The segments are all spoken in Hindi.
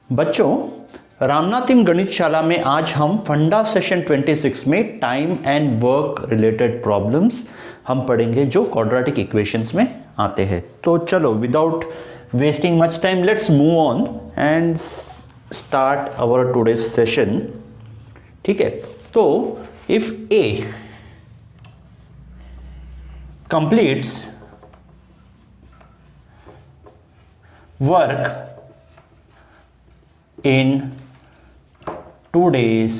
बच्चों, रामनाथिम गणितशाला में आज हम फंडा सेशन 26 में time and work related problems हम पढ़ेंगे जो क्वाड्रेटिक इक्वेशंस में आते हैं। तो चलो, without wasting much time, let's move on and start our today's session. ठीक है, तो if a completes work in 2 days,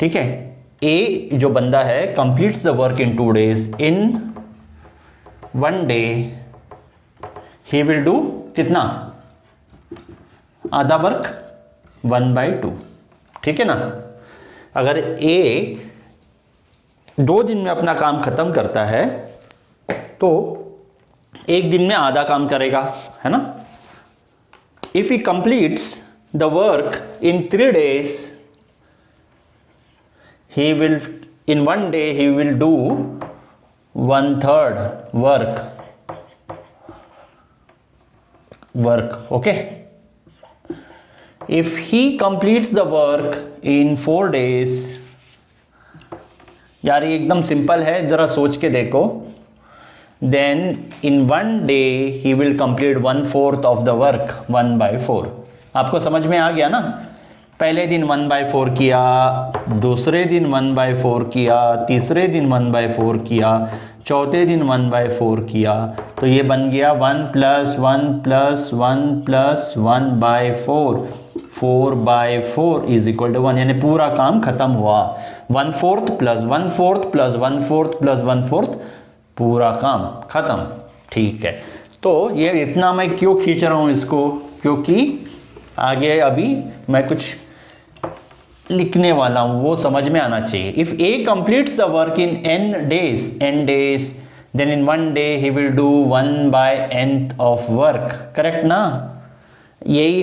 ठीक है, ए जो बंदा है completes the work in 2 days, in 1 day he will do कितना? आधा वर्क 1/2। ठीक है ना। अगर ए 2 दिन में अपना काम खत्म करता है तो 1 दिन में आधा काम करेगा, है ना। If he completes the work in 3 days, he will in 1 day he will do 1/3 work. Okay, if he completes the work in 4 days, यार ये एकदम सिंपल है, जरा सोच के देखो। Then in 1 day he will complete 1/4 of the work 1/4। आपको समझ में आ गया ना। पहले दिन 1/4 किया, दूसरे दिन 1/4 किया, तीसरे दिन 1/4 किया, चौथे दिन 1/4 किया, तो ये बन गया 1 + 1 + 1 + 1/4, 4/4 = 1, यानी पूरा काम खत्म हुआ। 1/4 + 1/4 + 1/4 + 1/4, पूरा काम खत्म। ठीक है, तो ये इतना मैं क्यों खींच रहा हूं इसको, क्योंकि आगे अभी मैं कुछ लिखने वाला हूं, वो समझ में आना चाहिए। If a completes the work in n days, then in 1 day he will do 1/n of work. Correct ना। यही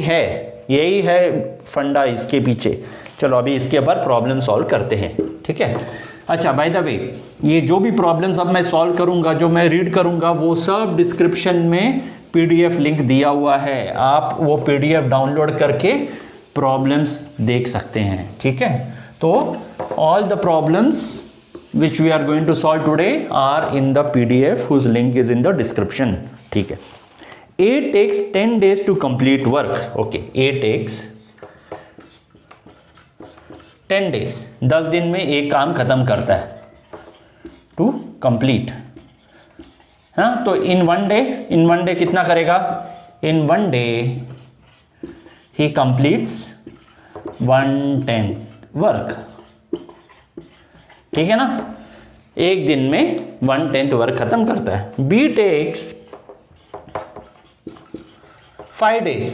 है फंडा इसके पीछे। चलो अभी इसके ऊपर प्रॉब्लम सॉल्व करते हैं। ठीक है। अच्छा, बाय द वे, ये जो भी प्रॉब्लम्स अब मैं सॉल्व करूंगा, जो मैं रीड करूंगा, वो सब डिस्क्रिप्शन में पीडीएफ लिंक दिया हुआ है। आप वो पीडीएफ डाउनलोड करके प्रॉब्लम्स देख सकते हैं। ठीक है, तो all the problems which we are going to solve today are in the PDF whose link is in the description. ठीक है। A takes 10 days to complete work. Okay, A takes 10 days, 10 दिन में एक काम खत्म करता है टू कंप्लीट। हाँ, तो इन 1 day कितना करेगा? इन 1 day ही कंप्लीट्स 1/10 वर्क। ठीक है ना। एक दिन में 1/10 वर्क खत्म करता है। B takes 5 days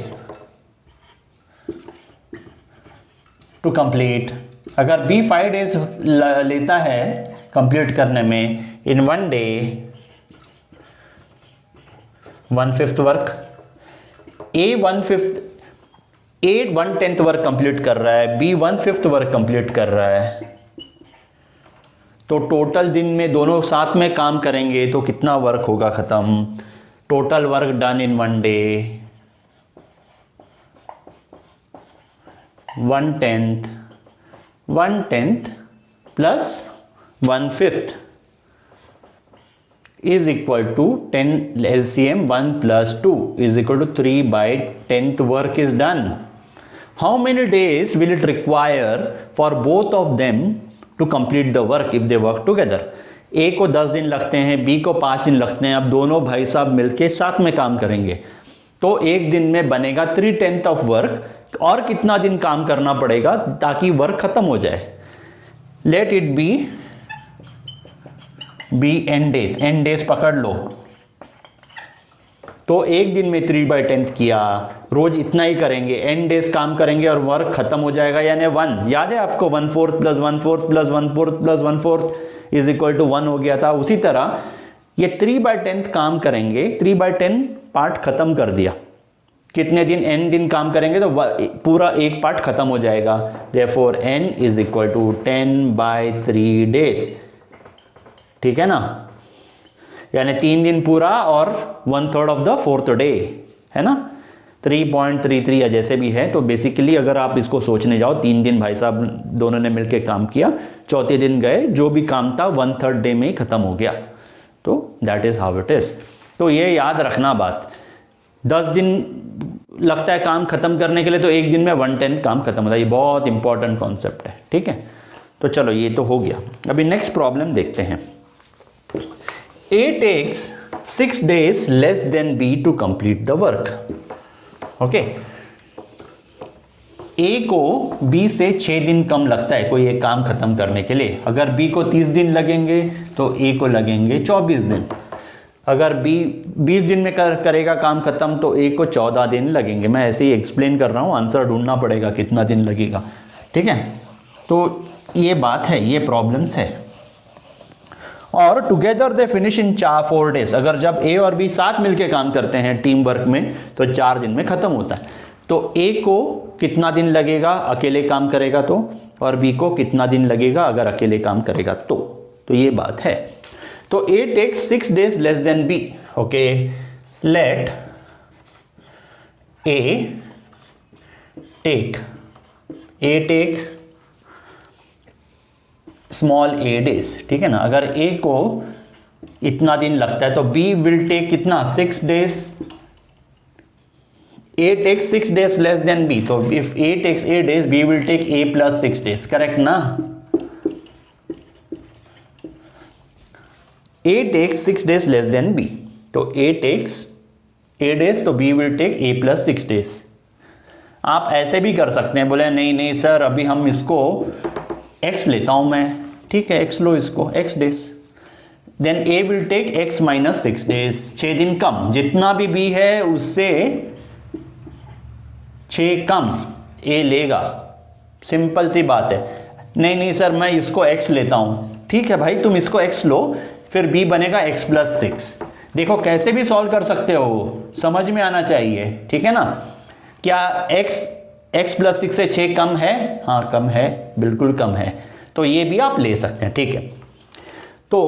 to complete. अगर B 5 days लेता है कंप्लीट करने में, in 1 day 1/5 work. A 1/10 work complete कर रहा है, B 1/5 वर्क कंप्लीट कर रहा है, तो टोटल दिन में दोनों साथ में काम करेंगे तो कितना वर्क होगा खत्म? Total work done in 1 day 1/10 plus 1/5 is equal to 10 LCM 1 + 2 is equal to 3/10 work is done. How many days will it require for both of them to complete the work if they work together? A को 10 दिन लगते हैं, B को 5 दिन लगते हैं। अब दोनों भाई साहब मिलके साथ में काम करेंगे तो एक दिन में बनेगा 3/10 ऑफ वर्क। और कितना दिन काम करना पड़ेगा ताकि वर्क खत्म हो जाए? Let it be n days पकड़ लो। तो एक दिन में 3/10 किया, रोज इतना ही करेंगे, n days काम करेंगे और वर्क खत्म हो जाएगा, यानी 1। याद है आपको 1/4 + 1/4 + 1/4 + 1/4 = 1 हो गया था। उसी तरह ये 3/10 काम करेंगे, 3/10 पार्ट खत्म कर दिया। कितने दिन? n दिन काम करेंगे तो पूरा एक पार्ट खत्म हो जाएगा। therefore n = 10/3 days। ठीक है ना। यानी 3 दिन पूरा और 1/3 ऑफ द 4th डे, है ना। 3.33 या जैसे भी है। तो बेसिकली अगर आप इसको सोचने जाओ, 3 दिन भाई साहब दोनों ने मिलकर काम किया, चौथे दिन गए, जो भी काम था 1/3 डे में ही खत्म हो गया। तो that is how it is. तो ये याद रखना बात, 10 दिन लगता है काम खत्म करने के लिए, तो एक दिन में 1/10 काम खत्म होता है। ये बहुत इंपॉर्टेंट कॉन्सेप्ट है, ठीक है। तो चलो ये तो हो गया। अभी नेक्स्ट प्रॉब्लम देखते हैं। A takes 6 days less than B to complete the work. Okay, A को B से 6 दिन कम लगता है कोई एक काम खत्म करने के लिए। अगर B को 30 दिन लगेंगे तो A को लगेंगे 24 दिन। अगर B 20 दिन में करेगा काम खत्म तो A को 14 दिन लगेंगे। मैं ऐसे ही एक्सप्लेन कर रहा हूँ, आंसर ढूंढना पड़ेगा कितना दिन लगेगा, ठीक है। तो ये बात है, ये प्रॉब्लम्स है। और together they finish in 4 days। अगर जब A और B साथ मिलके काम करते हैं टीम वर्क में तो 4 दिन में खत्म होता है। तो A को कितना दिन लगेगा अकेले काम करेगा तो, और B को कितना दिन लगेगा अगर अकेले काम करेगा तो ये बात है। तो A takes 6 days less than B। Okay, let A take small A days, ठीक है ना। अगर A को इतना दिन लगता है तो B विल टेक कितना, 6 days। A takes 6 days less than B, तो if A takes 8 days B will take A plus 6 days, correct ना। A takes 6 days less than B, तो A takes 8 days तो B will take A plus 6 days। आप ऐसे भी कर सकते हैं, बोले नहीं सर अभी हम इसको x लेता हूं मैं, ठीक है x लो इसको, x days, then A will take x minus 6 days, 6 दिन कम, जितना भी B है उससे 6 कम A लेगा। सिंपल सी बात है। नहीं सर मैं इसको x लेता हूं, ठीक है भाई तुम इसको x लो, फिर B बनेगा x plus 6। देखो कैसे भी सॉल्व कर सकते हो, समझ में आना चाहिए, ठीक है ना। क्या x plus 6 से 6 कम है? हाँ कम है, बिल्कुल कम है, तो ये भी आप ले सकते हैं, ठीक है। तो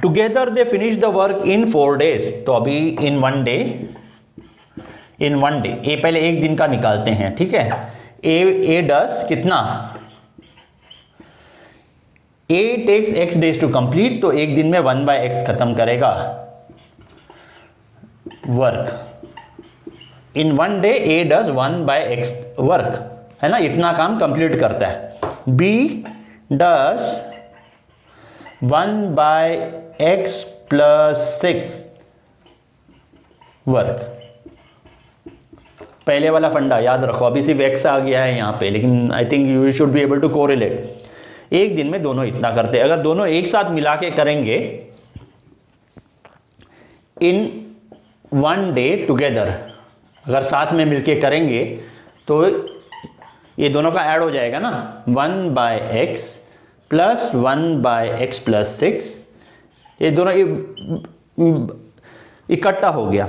together they finish the work in 4 days, तो अभी इन वन डे ए पहले एक दिन का निकालते हैं, ठीक है। ए डस कितना, A takes x days to complete, तो एक दिन में 1/x खत्म करेगा work. In one day A does 1/x work, है ना, इतना काम कंप्लीट करता है। B does 1/x plus 6 work. पहले वाला फंडा याद रखो, अभी सिर्फ x आ गया है यहां पे, लेकिन I think you should be able to correlate. एक दिन में दोनों इतना करते हैं। अगर दोनों एक साथ मिला के करेंगे इन 1 डे टुगेदर, अगर साथ में मिलके करेंगे तो ये दोनों का ऐड हो जाएगा ना, 1/x प्लस 1/x plus 6, ये दोनों इकट्ठा हो गया।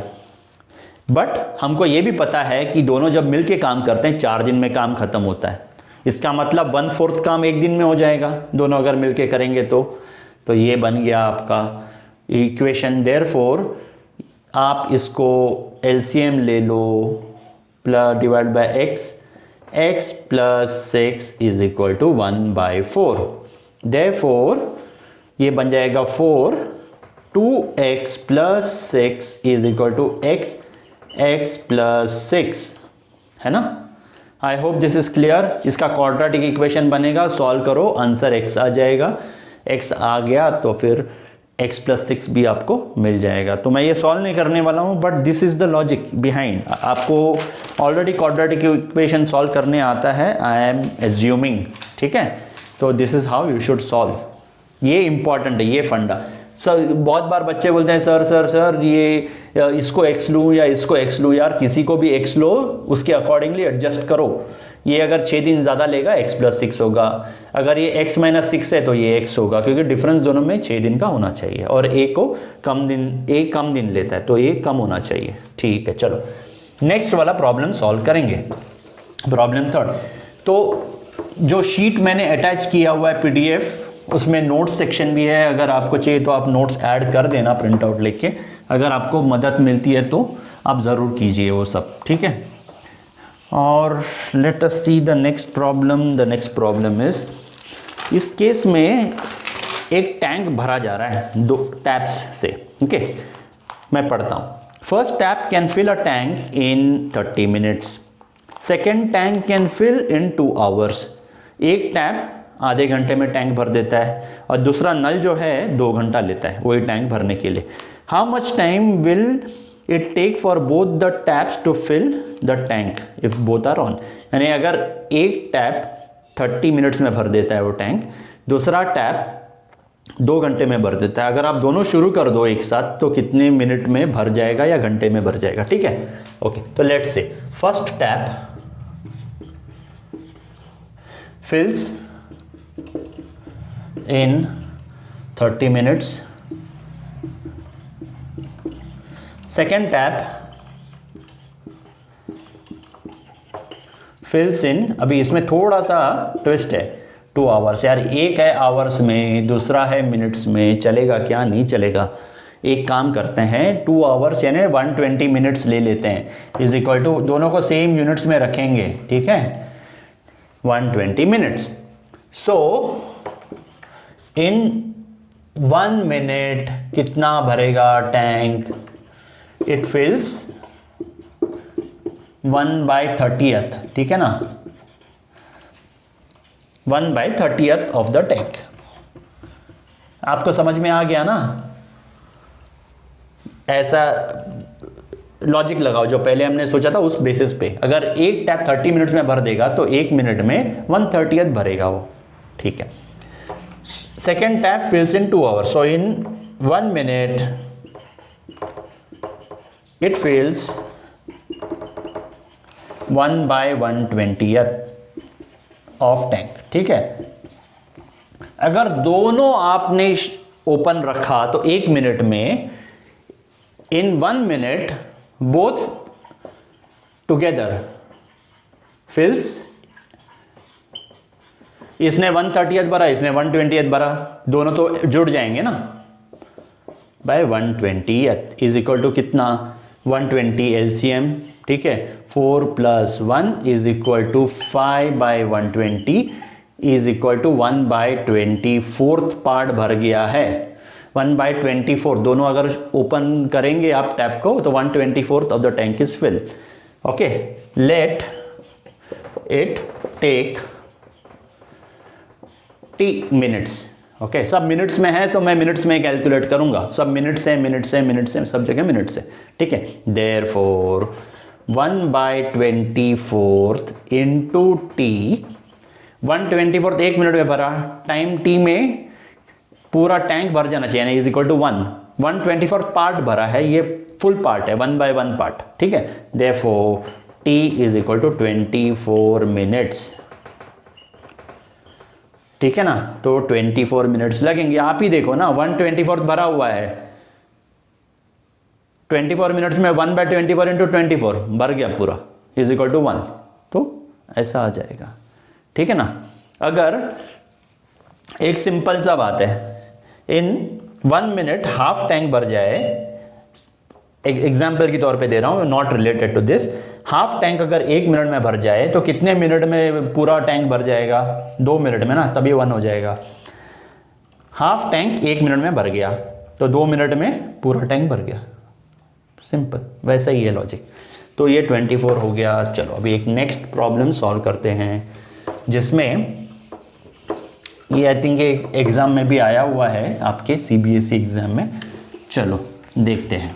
बट हमको ये भी पता है कि दोनों जब मिलके काम करते हैं 4 दिन में काम खत्म होता है। इसका मतलब 1/4 काम एक दिन में हो जाएगा, दोनों अगर मिलके करेंगे तो ये बन गया आपका इक्वेशन। देयरफॉर आप इसको एलसीएम ले लो, plus divide by x plus 6 is equal to 1/4। Therefore ये बन जाएगा 4, 2x plus 6 is equal to x plus 6, है ना। I hope this is clear. इसका क्वाड्रेटिक इक्वेशन बनेगा, सॉल्व करो, आंसर x आ जाएगा। x आ गया तो फिर x plus 6 भी आपको मिल जाएगा। तो मैं ये सॉल्व नहीं करने वाला हूँ, but this is the logic behind. आपको ऑलरेडी क्वाड्रेटिक इक्वेशन सॉल्व करने आता है, आई एम एज्यूमिंग, ठीक है। तो this is how you should solve. ये इंपॉर्टेंट है, ये फंडा। सर बहुत बार बच्चे बोलते हैं सर ये इसको x लूँ या इसको x लूँ। यार किसी को भी x लो, उसके अकॉर्डिंगली एडजस्ट करो। ये अगर 6 दिन ज़्यादा लेगा x plus 6 होगा, अगर ये x minus 6 है तो ये x होगा, क्योंकि डिफरेंस दोनों में 6 दिन का होना चाहिए। और a कम दिन लेता है तो a कम होना चाहिए, ठीक है। चलो नेक्स्ट वाला प्रॉब्लम सॉल्व करेंगे, प्रॉब्लम 3। तो जो शीट मैंने अटैच किया हुआ है PDF, उसमें नोट्स सेक्शन भी है। अगर आपको चाहिए तो आप नोट्स ऐड कर देना प्रिंट आउट लेके। अगर आपको मदद मिलती है तो आप ज़रूर कीजिए वो सब, ठीक है। और let us see the next problem. The next problem is, इस केस में एक टैंक भरा जा रहा है 2 टैप्स से, ओके। मैं पढ़ता हूँ। First tap can fill a tank in 30 minutes, second tank can fill in 2 hours. एक टैप आधे घंटे में टैंक भर देता है और दूसरा नल जो है 2 घंटा लेता है वही टैंक भरने के लिए। How much time will it take for both the taps to fill the tank if both are on. यानी अगर एक टैप 30 मिनट्स में भर देता है वो टैंक, दूसरा टैप 2 घंटे में भर देता है, अगर आप दोनों शुरू कर दो एक साथ तो कितने मिनट में भर जाएगा या घंटे में भर जाएगा, ठीक है। ओके, तो let's say first tap fills in 30 minutes, second tap fills in, अभी इसमें थोड़ा सा ट्विस्ट है, 2 आवर्स। यार एक है आवर्स में, दूसरा है मिनट्स में, चलेगा क्या? नहीं चलेगा। एक काम करते हैं, 2 आवर्स यानी 120 मिनट्स ले लेते हैं, इज इक्वल टू, दोनों को सेम यूनिट्स में रखेंगे, ठीक है, 120 मिनट्स। सो इन 1 मिनट कितना भरेगा टैंक? इट फिल्स 1/30th, ठीक है ना, 1/30th ऑफ द टैंक। आपको समझ में आ गया ना? ऐसा लॉजिक लगाओ जो पहले हमने सोचा था उस बेसिस पे। अगर एक टैप 30 मिनट्स में भर देगा तो 1 मिनट में 1/30th भरेगा वो, ठीक है। Second tap fills in 2 hours, so in 1 minute it fills 1/120th of tank, ठीक है। अगर दोनों आपने ओपन रखा तो 1 मिनट में, in 1 minute both together fills, इसने 1/30th भरा, इसने 1/20th भरा, दोनों तो जुड़ जाएंगे ना, bye 1/20th is equal to कितना? 120 LCM, ठीक है। 4 + 1 is equal to 5/120 is equal to 1/24th part भर गया है। 1/24, दोनों अगर ओपन करेंगे आप टैप को तो 1/24th of the tank is fill. Okay, let it take t minutes. Okay, सब मिनट्स में है तो मैं मिनट्स में कैलकुलेट करूंगा, सब मिनट्स है, मिनट्स है, मिनट्स है, सब जगह मिनट्स है, ठीक है। Therefore 1/24th into t, 1/24th 1 minute में भरा, टाइम t में पूरा टैंक भर जाना चाहिए, is equal to 1/24th part भरा है, ये फुल पार्ट है, 1/1 पार्ट, ठीक है। Therefore t is equal to 24 minutes, ठीक है ना। तो 24 मिनट्स लगेंगे। आप ही देखो ना, 1/24 भरा हुआ है, 24 मिनट्स में 1/24 इंटू 24 भर गया पूरा, इज इक्वल टू 1, तो ऐसा आ जाएगा, ठीक है ना। अगर एक सिंपल सा बात है, इन 1 मिनट हाफ टैंक भर जाए, एग्जाम्पल के तौर पे दे रहा हूं, not related to this, half tank अगर 1 मिनट में भर जाए तो कितने मिनट में पूरा टैंक भर जाएगा? 2 मिनट में ना, तभी 1 हो जाएगा। हाफ टैंक 1 मिनट में भर गया तो 2 मिनट में पूरा टैंक भर गया, सिंपल, वैसा ही है लॉजिक। तो ये 24 हो गया। चलो अभी एक नेक्स्ट प्रॉब्लम सॉल्व करते हैं, जिसमें ये आई थिंक एग्ज़ाम में भी आया हुआ है, आपके CBSE एग्ज़ाम में। चलो देखते हैं।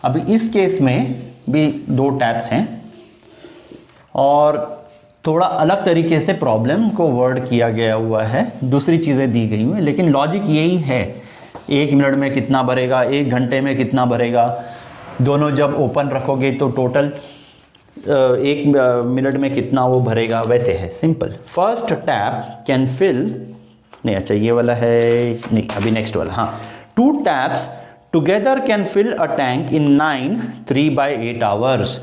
अभी इस केस में भी 2 टैप्स हैं और थोड़ा अलग तरीके से प्रॉब्लम को वर्ड किया गया हुआ है, दूसरी चीज़ें दी गई हुई, लेकिन लॉजिक यही है। 1 मिनट में कितना भरेगा, 1 घंटे में कितना भरेगा, दोनों जब ओपन रखोगे तो टोटल 1 मिनट में कितना वो भरेगा, वैसे है, simple. First tap can fill, नहीं अच्छा ये वाला है नहीं, अभी नेक्स्ट वाला, हाँ। 2 taps together can fill a tank in 9 3/8 hours.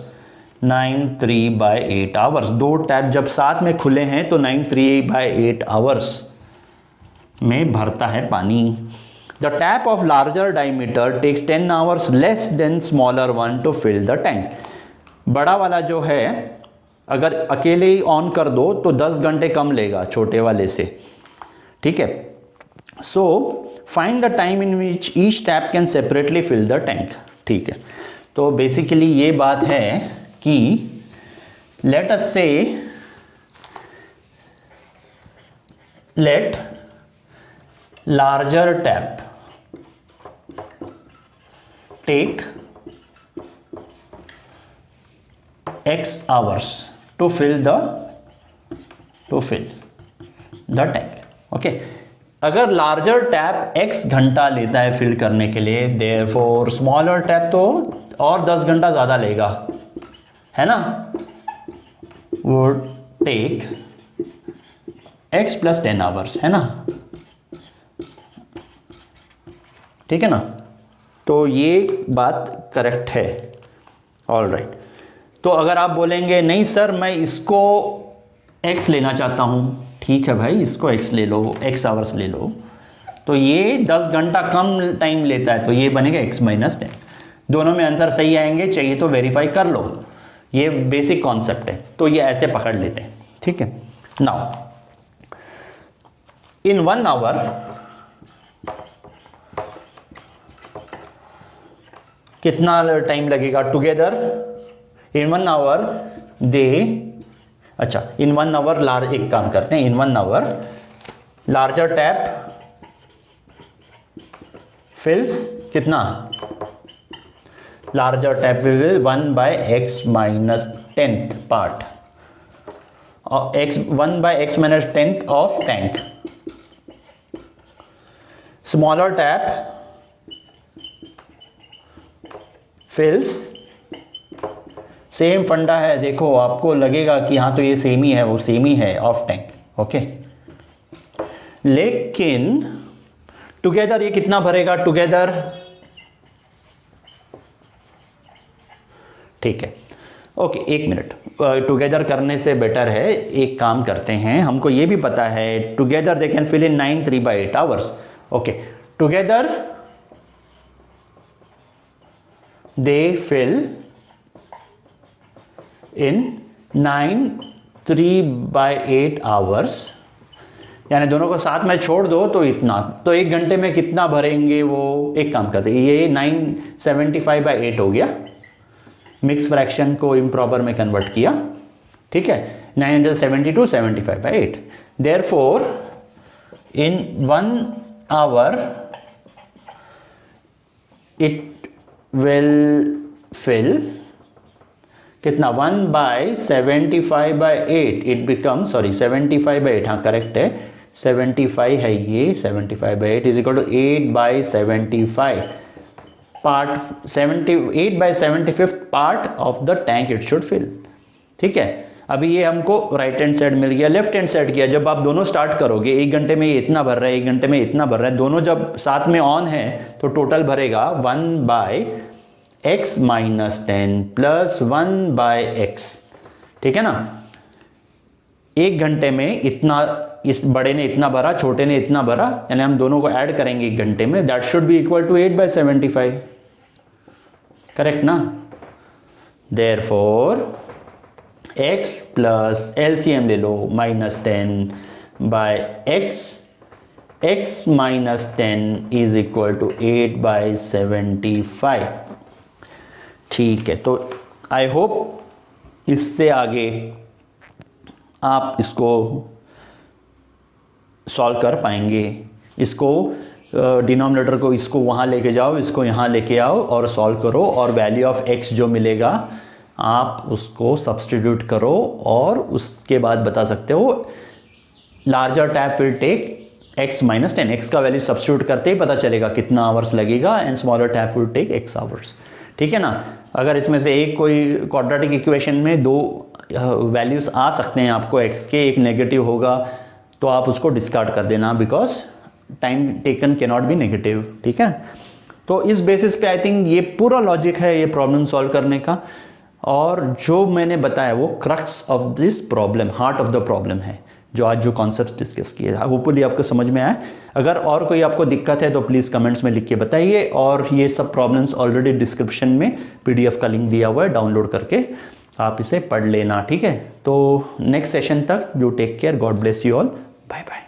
9 3/8 hours, 2 tap जब साथ में खुले हैं तो 9 3/8 आवर्स में भरता है पानी। The tap of larger diameter takes 10 hours less than smaller one to fill the tank. बड़ा वाला जो है अगर अकेले ही ऑन कर दो तो 10 घंटे कम लेगा छोटे वाले से, ठीक है। So find the time in which each tap can separately fill the tank, ठीक है। तो बेसिकली ये बात है कि लेट अस से let larger tap take x hours to fill the tank, okay. अगर लार्जर टैप x घंटा लेता है फिल करने के लिए, देयरफॉर स्मॉलर टैप तो और 10 घंटा ज़्यादा लेगा, है ना, would take x plus 10 hours, है ना, ठीक है ना। तो ये बात करेक्ट है, ऑल राइट। तो अगर आप बोलेंगे नहीं सर मैं इसको x लेना चाहता हूँ, ठीक है भाई, इसको x ले लो, x आवर्स ले लो, तो ये 10 घंटा कम टाइम लेता है, तो ये बनेगा x माइनस 10। दोनों में आंसर सही आएंगे, चाहिए तो वेरीफाई कर लो, ये बेसिक कॉन्सेप्ट है, तो ये ऐसे पकड़ लेते हैं, ठीक है। नाउ in 1 hour कितना टाइम लगेगा टुगेदर? इन 1 आवर दे, अच्छा इन 1 आवर एक काम करते हैं, in 1 hour larger tap fills कितना, larger tap will 1/x minus 10th part, और x 1/x minus 10th of tank. Smaller tap fills, same फंडा है, देखो आपको लगेगा कि हाँ तो ये सेम ही है, वो सेम ही है ऑफ टैंक, ओके। लेकिन टुगेदर ये कितना भरेगा टुगेदर, ठीक है, ओके। एक मिनट, टुगेदर करने से बेटर है, एक काम करते हैं, हमको ये भी पता है together they can fill in 9 3/8 hours, okay. Together they fill in 9 3/8 hours, यानी दोनों को साथ में छोड़ दो तो इतना, तो 1 घंटे में कितना भरेंगे वो, एक काम करते हैं, ये 975/8 हो गया, मिक्स फ्रैक्शन को इम्प्रॉपर में कन्वर्ट किया, ठीक है, 972 75/8। Therefore in 1 hour it will fill कितना, 1/75/8, इट बिकम, सॉरी 75/8, हाँ करेक्ट है, 75 है ये, 75/8 is equal to 8/75 part, 8/75 part of the tank it should fill, ठीक है। अभी ये हमको राइट हैंड साइड मिल गया, लेफ्ट हैंड साइड किया, जब आप दोनों स्टार्ट करोगे 1 घंटे में ये इतना भर रहा है, 1 घंटे में इतना भर रहा है, दोनों जब साथ में ऑन है तो टोटल भरेगा 1/x माइनस 10 प्लस 1/x, ठीक है ना। 1 घंटे में इतना, इस बड़े ने इतना भरा, छोटे ने इतना भरा, यानी हम दोनों को ऐड करेंगे 1 घंटे में, that should be equal to 8/75, correct ना। देयरफॉर x प्लस LCM ले लो minus 10/x, x minus 10 is equal to 8/75, ठीक है। तो आई होप इससे आगे आप इसको सॉल्व कर पाएंगे, इसको डिनोमिनेटर को इसको वहाँ लेके जाओ, इसको यहाँ लेके आओ और सॉल्व करो, और वैल्यू ऑफ x जो मिलेगा आप उसको सब्स्टिट्यूट करो, और उसके बाद बता सकते हो larger tap will take x minus 10, x का वैल्यू सब्स्टिट्यूट करते ही पता चलेगा कितना आवर्स लगेगा, and smaller tap will take x hours, ठीक है ना। अगर इसमें से एक कोई क्वाड्रेटिक इक्वेशन में 2 वैल्यूज आ सकते हैं आपको x के, एक नेगेटिव होगा तो आप उसको डिस्कार्ड कर देना, because time taken can not be negative, ठीक है। तो इस बेसिस पे आई थिंक ये पूरा लॉजिक है ये प्रॉब्लम सॉल्व करने का, और जो मैंने बताया वो crux of this problem, heart of the problem है। जो आज जो कॉन्सेप्ट डिस्कस किए। होपफुली आपको समझ में आया। अगर और कोई आपको दिक्कत है तो प्लीज़ कमेंट्स में लिख के बताइए, और ये सब प्रॉब्लम्स ऑलरेडी डिस्क्रिप्शन में PDF का लिंक दिया हुआ है, डाउनलोड करके आप इसे पढ़ लेना, ठीक है। तो नेक्स्ट सेशन तक, you take care, God bless you all, bye bye.